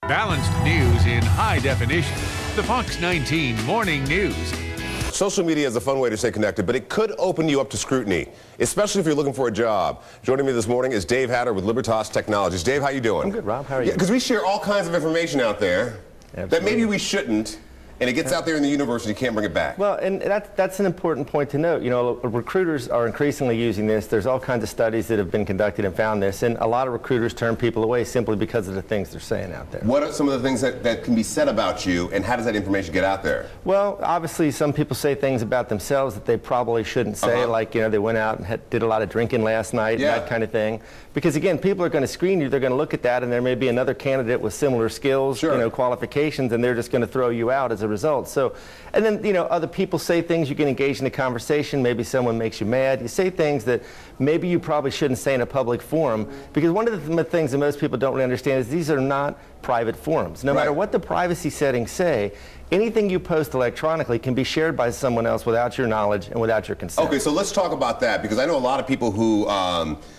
Balanced news in high definition. The Fox 19 Morning News. Social media is a fun way to stay connected, but it could open you up to scrutiny, especially if you're looking for a job. Joining me this morning is Dave Hatter with Libertas Technologies. Dave, how you doing? I'm good, Rob. How are you? Because we share all kinds of information out there that maybe we shouldn't, and it gets out there in the universe and you can't bring it back. Well, and that's an important point to note. You know, recruiters are increasingly using this. There's all kinds of studies that have been conducted and found this, and a lot of recruiters turn people away simply because of the things they're saying out there. What are some of the things that can be said about you, and how does that information get out there? Well, obviously, some people say things about themselves that they probably shouldn't say, like, you know, they went out and did a lot of drinking last night, and that kind of thing. Because, again, people are going to screen you. They're going to look at that, and there may be another candidate with similar skills, you know, qualifications, and they're just going to throw you out as a result. So, and then, you know, other people say things, you can engage in a conversation, maybe someone makes you mad. You say things that maybe you probably shouldn't say in a public forum, because one of the things that most people don't really understand is these are not private forums. No matter what the privacy settings say, anything you post electronically can be shared by someone else without your knowledge and without your consent. Okay, so let's talk about that, because I know a lot of people who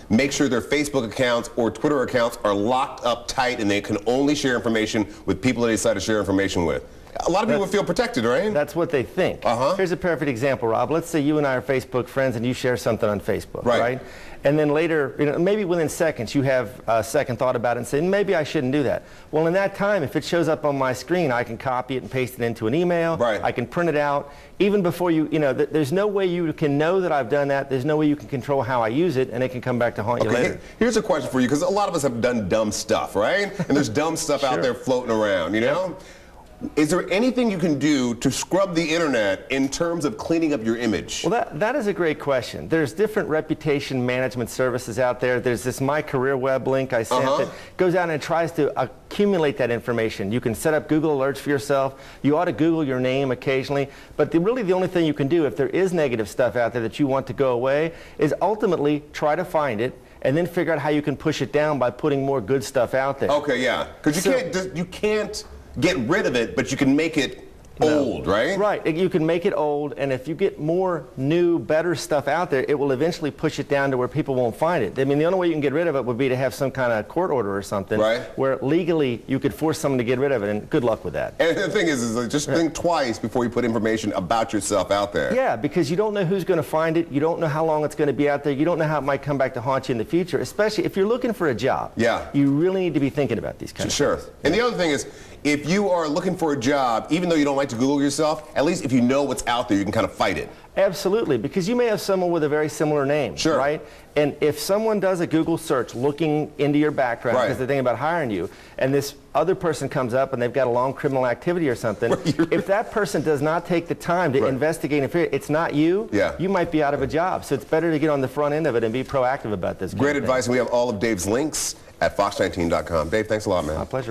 make sure their Facebook accounts or Twitter accounts are locked up tight and they can only share information with people that they decide to share information with. A lot of people feel protected, right? That's what they think. Here's a perfect example, Rob. Let's say you and I are Facebook friends and you share something on Facebook, right? And then later, you know, maybe within seconds, you have a second thought about it and say, maybe I shouldn't do that. Well, in that time, if it shows up on my screen, I can copy it and paste it into an email. I can print it out. Even before you know, there's no way you can know that I've done that. There's no way you can control how I use it, and it can come back to haunt you later. Here's a question for you, because a lot of us have done dumb stuff, right? And there's dumb stuff out there floating around, you know? Is there anything you can do to scrub the internet in terms of cleaning up your image? Well, that is a great question. There's different reputation management services out there. There's this My Career Web link I sent that goes out and tries to accumulate that information. You can set up Google alerts for yourself. You ought to Google your name occasionally. But really the only thing you can do if there is negative stuff out there that you want to go away is ultimately try to find it and then figure out how you can push it down by putting more good stuff out there. Okay, yeah. Because you can't get rid of it, but you can make it old, right? Right. You can make it old, and if you get more new, better stuff out there, it will eventually push it down to where people won't find it. I mean, the only way you can get rid of it would be to have some kind of court order or something where legally you could force someone to get rid of it, and good luck with that. And the thing is just think twice before you put information about yourself out there. Yeah, because you don't know who's going to find it. You don't know how long it's going to be out there. You don't know how it might come back to haunt you in the future, especially if you're looking for a job. You really need to be thinking about these kinds of things. And the other thing is, if you are looking for a job, even though you don't like to Google yourself, at least if you know what's out there, you can kind of fight it. Absolutely, because you may have someone with a very similar name, right? And if someone does a Google search looking into your background because they're thinking about hiring you, and this other person comes up and they've got a long criminal activity or something, if that person does not take the time to investigate and figure it's not you, you might be out of a job. So it's better to get on the front end of it and be proactive about this. Great advice, and we have all of Dave's links at fox19.com. Dave, thanks a lot, man. My pleasure.